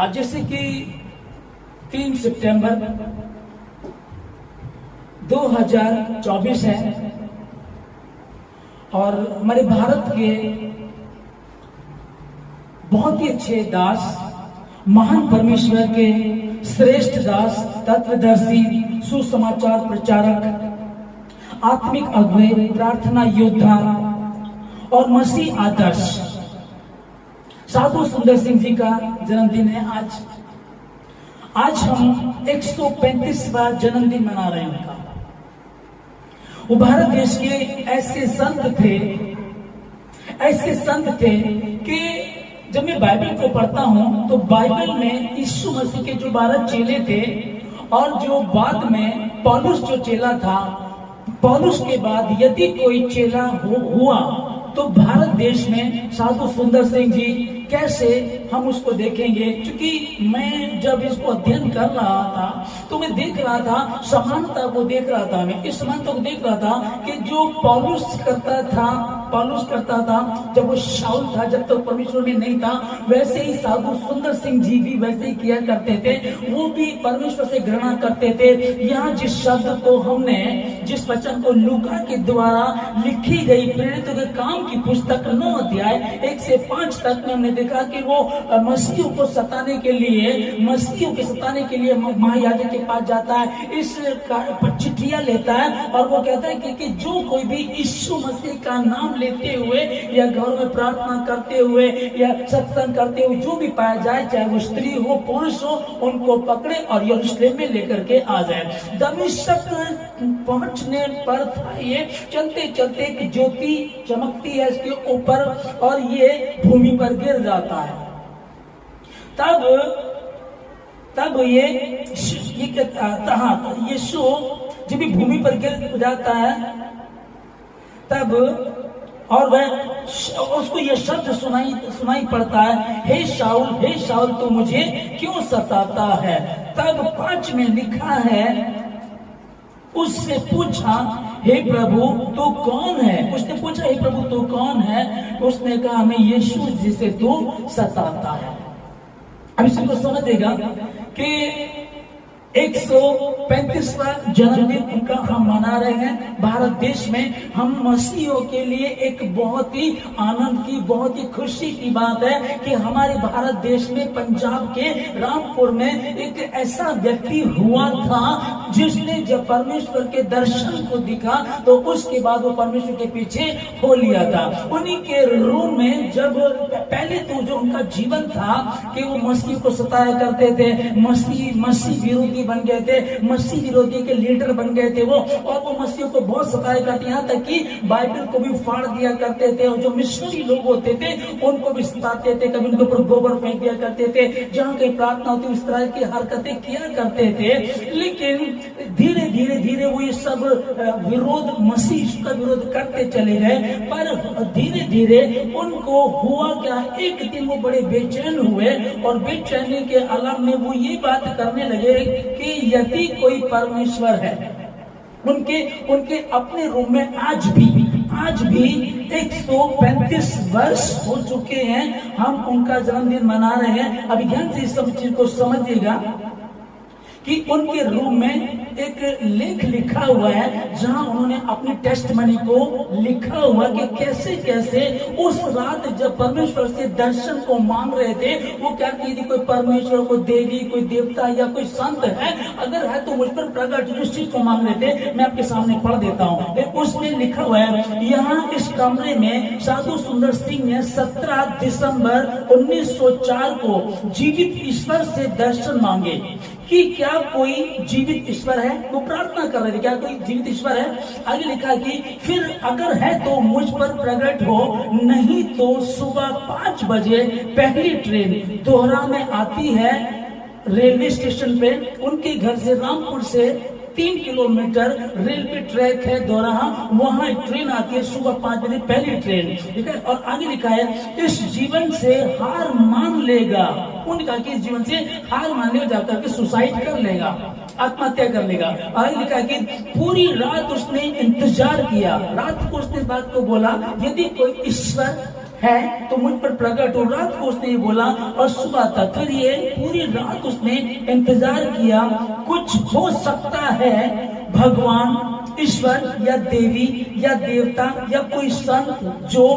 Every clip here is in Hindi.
आज जैसे कि 3 सितंबर 2024 है और हमारे भारत के बहुत ही अच्छे दास, महान परमेश्वर के श्रेष्ठ दास, तत्वदर्शी, सुसमाचार प्रचारक, आत्मिक अगुवे, प्रार्थना योद्धा और मसीह आदर्श साधु सुंदर सिंह जी का जन्मदिन है आज हम 135वां जन्मदिन मना रहे हैं उनका। वो भारत देश के ऐसे संत थे कि जब मैं बाइबल को पढ़ता हूं तो बाइबल में यीशु मसीह के जो 12 चेले थे और जो बाद में पौलुस जो चेला था, पौलुस के बाद यदि कोई चेला हुआ तो भारत देश में साधु सुंदर सिंह जी कैसे हम उसको देखेंगे। क्योंकि मैं जब इसको अध्ययन कर रहा था तो मैं देख रहा था, समानता को देख रहा था, मैं इस समानता को देख रहा था कि जो पौलुस करता था जब वो शाऊल था, जब तक तो परमेश्वर में नहीं था, वैसे ही साधु सुंदर सिंह जी भी वैसे ही किया करते थे। वो भी परमेश्वर से घृणा करते थे। यहाँ जिस शब्द को हमने, जिस वचन को लूका के द्वारा लिखी गई प्रेरितों के काम की पुस्तक 9 अध्याय 1 से 5 तक में हमने देखा कि वो मसीहों को सताने के लिए महायाजक के पास जाता है, इस चिट्ठियां लेता है और वो कहता है कि जो कोई भी यीशु मसीह का नाम लेते हुए या घर में प्रार्थना करते हुए या सत्संग करते हुए जो भी पाया जाए, चाहे वो स्त्री हो पुरुष हो, उनको पकड़े और यरूशलेम में लेकर के आ जाए। दमिश्क पहुंचने पर था ये, चलते चलते एक ज्योति चमकती है इसके ऊपर और ये भूमि पर गिर जाता है। तब ये यीशु जब भी भूमि पर गिर जाता है तब और वह उसको ये शब्द सुनाई पड़ता है, हे शाऊल तू मुझे क्यों सताता है। तब 5 में लिखा है, उससे पूछा, हे प्रभु तू कौन है। उसने पूछा, हे प्रभु तू कौन है। उसने कहा, मैं यीशु जिसे तू सताता है। अब इसको समझेगा कि 135वां जन्मदिन उनका हम मना रहे हैं भारत देश में। हम मसीहियों के लिए एक बहुत ही आनंद की, बहुत ही खुशी की बात है कि हमारे भारत देश में पंजाब के रामपुर में एक ऐसा व्यक्ति हुआ था जिसने जब परमेश्वर के दर्शन को दिखा तो उसके बाद वो परमेश्वर के पीछे हो लिया था। उन्हीं के रूम में जब पहले तो जो उनका जीवन था कि वो मसीह को सताया करते थे, मसीह विरोधी बन गए थे, मसीह विरोधी के लीडर बन गए थे वो, और वो मसीह को बहुत सताया करते, यहाँ तक कि बाइबल को भी फाड़ दिया करते थे। और जो मिशनरी लोग होते थे उनको भी सताते थे, कभी उनके ऊपर गोबर फेंक दिया करते थे, जहाँ कहीं प्रार्थना होती उस तरह की हरकतें किया करते थे। लेकिन धीरे वो ये सब विरोध, मसीह का विरोध करते चले गए। पर धीरे उनको हुआ क्या, एक दिन वो बड़े बेचैन हुए और बेचैनी के आलम में वो ये बात करने लगे कि यदि कोई परमेश्वर है, उनके अपने रूम में आज भी 135 वर्ष हो चुके हैं, हम उनका जन्मदिन मना रहे हैं। अभी ध्यान से इस सब चीज को समझिएगा कि उनके रूम में एक लेख लिखा हुआ है जहां उन्होंने अपनी टेस्टमनी को लिखा हुआ कि कैसे उस रात जब परमेश्वर से दर्शन को मांग रहे थे, वो क्या कहती, कोई परमेश्वर को देवी, कोई देवता या कोई संत है, अगर है तो मुझ पर प्रकट, जिस चीज को मांग रहे थे मैं आपके सामने पढ़ देता हूँ। उसमें लिखा हुआ है, यहाँ इस कमरे में साधु सुंदर सिंह ने 17 दिसंबर 1904 को जीवित ईश्वर से दर्शन मांगे कि क्या कोई जीवित ईश्वर है। वो प्रार्थना कर रहे थे, क्या कोई जीवित ईश्वर है। आगे लिखा कि फिर अगर है तो मुझ पर प्रकट हो, नहीं तो सुबह 5 बजे पहली ट्रेन दोहरा में आती है रेलवे स्टेशन पे। उनके घर से रामपुर से 3 किलोमीटर रेलवे ट्रैक है दोराहा, वहां एक ट्रेन आती है सुबह 5 बजे पहली ट्रेन, ठीक है। और आगे लिखा है, इस जीवन से हार मान लेगा। उन्होंने कहा कि इस जीवन से हार मान लेगा, जाकर के सुसाइड कर लेगा, आत्महत्या कर लेगा। आगे लिखा है कि पूरी रात उसने इंतजार किया, रात को उसने बात को बोला, यदि कोई ईश्वर है तो मुझ पर प्रकट हो। रात को उसने ये बोला और सुबह तक, फिर ये पूरी रात उसने इंतजार किया। कुछ हो सकता है भगवान, ईश्वर या देवी या देवता या कोई संत जो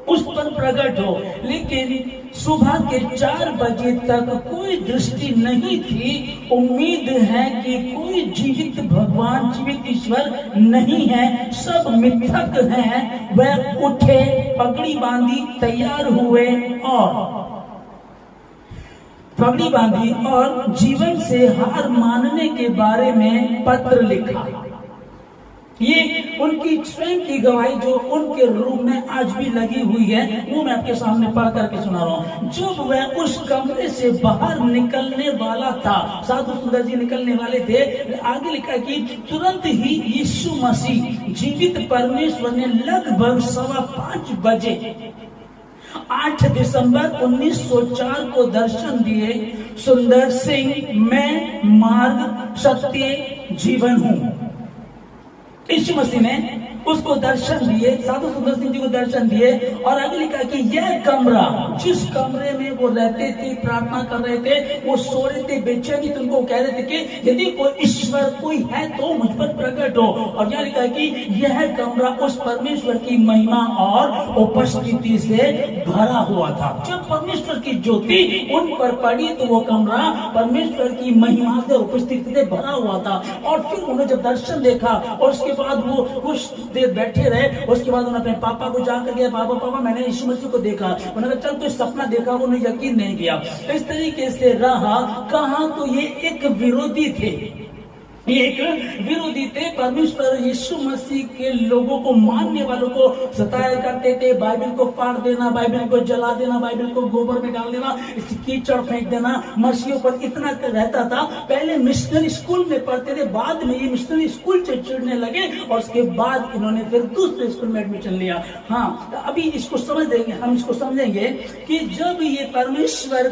उस पर प्रकट हो, लेकिन सुबह के 4 बजे तक कोई दृष्टि नहीं थी। उम्मीद है कि कोई जीवित भगवान, जीवित ईश्वर नहीं है, सब मिथक हैं। वह उठे, पगड़ी बांधी, तैयार हुए और जीवन से हार मानने के बारे में पत्र लिखा। ये उनकी स्वयं की गवाही जो उनके रूम में आज भी लगी हुई है, वो मैं आपके सामने पढ़ करके सुना रहा हूँ। जब वह उस कमरे से बाहर निकलने वाला था, साधु सुंदर जी निकलने वाले थे, आगे लिखा कि तुरंत ही यीशु मसीह जीवित परमेश्वर ने लगभग 5:15 बजे 8 दिसंबर 1904 को दर्शन दिए। सुंदर सिंह, मैं मार्ग, सत्य, जीवन हूं। यीशु मसीह ने उसको दर्शन दिए, साधु सुंदर सिंह जी को दर्शन दिए और आगे लिखा कि यह कमरा, जिस कमरे में वो रहते थे, प्रार्थना कर रहे थे, वो सो रहे थे बेचैनी, तो उनको कह रहे थे कि यदि कोई ईश्वर कोई है तो मुझ पर प्रकट हो। और यहाँ लिखा कि यह कमरा उस परमेश्वर की महिमा और उपस्थिति से भरा हुआ था। जब परमेश्वर की ज्योति उन पर पड़ी तो वो कमरा परमेश्वर की महिमा से, उपस्थिति से भरा हुआ था। और फिर उन्होंने जब दर्शन देखा और उसके बाद वो कुछ देर बैठे रहे, उसके बाद उन्होंने अपने पापा को जाकर गया, पापा मैंने यीशु मसीह को देखा। उन्होंने कहा चल तो सपना देखा, उन्हें यकीन नहीं किया। इस तरीके से रहा। कहा तो ये एक विरोधी थे, ये एक विरोधी थे। परमेश्वर यीशु मसीह के लोगों को, मानने वालों को सताया करते थे। बाइबल को फाड़ देना, बाइबल को जला देना, बाइबल को गोबर में डाल देना, कीचड़ फेंक देना, मसीहों पर इतना रहता था। पहले मिशनरी स्कूल में पढ़ते थे, बाद में ये मिशनरी स्कूल से चिढ़ने लगे और उसके बाद इन्होंने फिर दूसरे स्कूल में एडमिशन लिया। हाँ, तो अभी इसको समझ देंगे, हम इसको समझेंगे कि जब ये परमेश्वर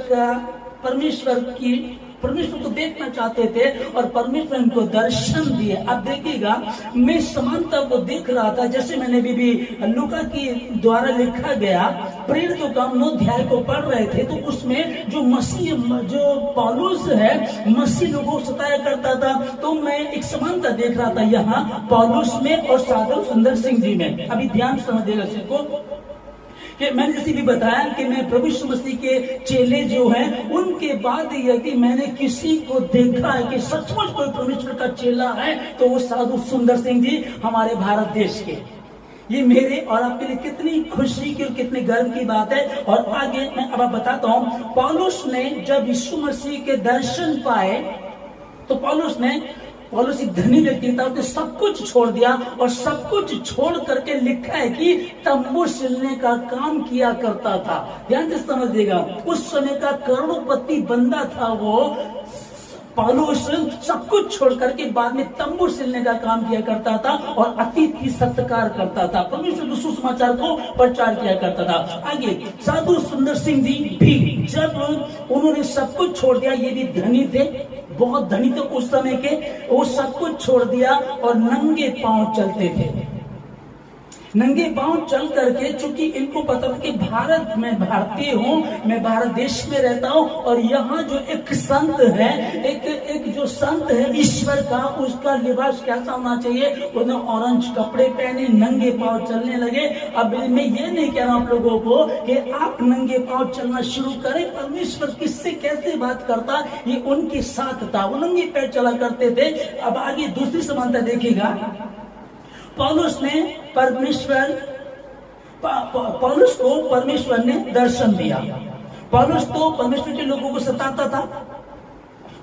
को देखना चाहते थे और परमेश्वर इनको दर्शन दिए। अब देखिएगा, मैं समानता को देख रहा था, जैसे मैंने भी लूका की द्वारा लिखा गया प्रेरितों का 9 अध्याय को पढ़ रहे थे, तो उसमें जो पौलुस है, मसीह लोगों को सताया करता था, तो मैं एक समानता देख रहा था यहाँ पौलुस में और साधु सुंदर सिंह जी में। अभी ध्यान समझिएगा इसको कि मैंने जैसे भी बताया कि मैं प्रभु यीशु मसीह के चेले जो हैं, उनके बाद यदि मैंने किसी को देखा है कि सचमुच कोई परमेश्वर का चेला है तो वो साधु सुंदर सिंह जी हमारे भारत देश के। ये मेरे और आपके लिए कितनी खुशी की और कितने गर्व की बात है। और आगे मैं अब बताता हूँ, पौलुस ने जब यीशु मसीह के दर्शन पाए तो पौलुस एक धनी व्यक्ति था, उसने सब कुछ छोड़ दिया और सब कुछ छोड़ करके लिखा है कि तंबू सिलने का काम किया करता था। ध्यान से समझिएगा, उस समय का करोड़पति बंदा था वो पौलुस। सब कुछ छोड़ करके बाद में तंबू सिलने का काम किया करता था और अतिथि सत्कार करता था, परमेश्वर के सुसमाचार को प्रचार किया करता था। आगे साधु सुंदर सिंह जी भी जब उन्होंने सब कुछ छोड़ दिया, ये भी धनी थे, बहुत धनी थे उस समय के, वो सब कुछ छोड़ दिया और नंगे पांव चलते थे। नंगे पांव चल करके, चूंकि इनको पता था कि भारत में भारतीय हूँ, मैं भारत देश में रहता हूँ और यहाँ जो एक संत है, एक जो संत है ईश्वर का, उसका लिबास कैसा होना चाहिए। उन्होंने ऑरेंज कपड़े पहने, नंगे पांव चलने लगे। अब मैं ये नहीं कह रहा हूँ आप लोगों को कि आप नंगे पांव चलना शुरू करें, परमेश्वर किससे कैसे बात करता, ये उनके साथ था, वो नंगे पैर चला करते थे। अब आगे दूसरी समानता देखिएगा, पौलुस को परमेश्वर ने दर्शन दिया। पौलुस तो परमेश्वर के लोगों को सताता था,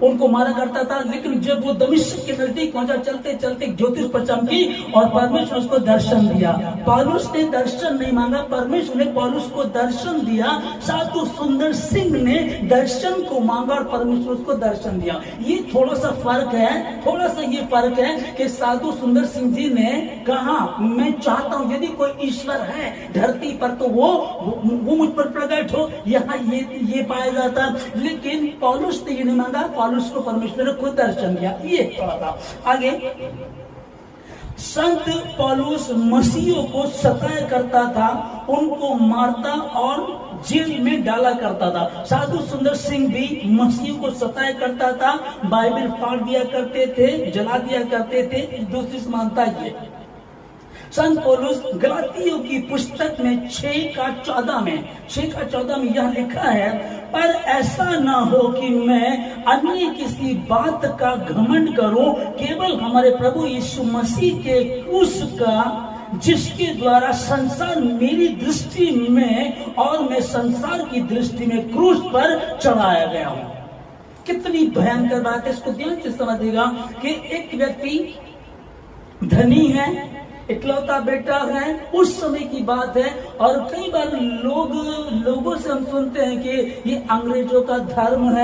उनको मारा करता था, लेकिन जब वो दमिश्क के नजदीक पहुंचा, चलते चलते ज्योतिष पर चमकी और परमेश्वर उसको दर्शन दिया। पौलुस ने दर्शन नहीं मांगा, परमेश्वर ने पौलुस को दर्शन दिया। साधु सुंदर सिंह ने दर्शन को मांगा और परमेश्वर उसको दर्शन दिया। ये थोड़ा सा ये फर्क है कि साधु सुंदर सिंह जी ने कहा मैं चाहता हूं यदि कोई ईश्वर है धरती पर तो वो मुझ पर प्रकट हो, यहाँ ये पाया जाता। लेकिन पौलुस ने ये नहीं मांगा, पौलुस को परमेश्वर ने खुद दर्शन दिया। ये थोड़ा सा आगे संत पौलुस मसीहों को सताया करता था, उनको मारता और जेल में डाला करता था। साधु सुंदर सिंह भी मसीहों को सताया करता था, बाइबल फाड़ दिया करते थे, जला दिया करते थे। दूसरी समानता ये, संत पौलुस गलातियों की पुस्तक में 6:14 में यह लिखा है, पर ऐसा ना हो कि मैं अन्य किसी बात का घमंड करूं, केवल हमारे प्रभु यीशु मसीह के क्रूस का, जिसके द्वारा संसार मेरी दृष्टि में और मैं संसार की दृष्टि में क्रूस पर चढ़ाया गया हूं। कितनी भयंकर बात है, इसको ध्यान से समझिएगा कि एक व्यक्ति धनी है, इकलौता बेटा है, उस समय की बात है। और कई बार लोगों से हम सुनते हैं कि ये अंग्रेजों का धर्म है।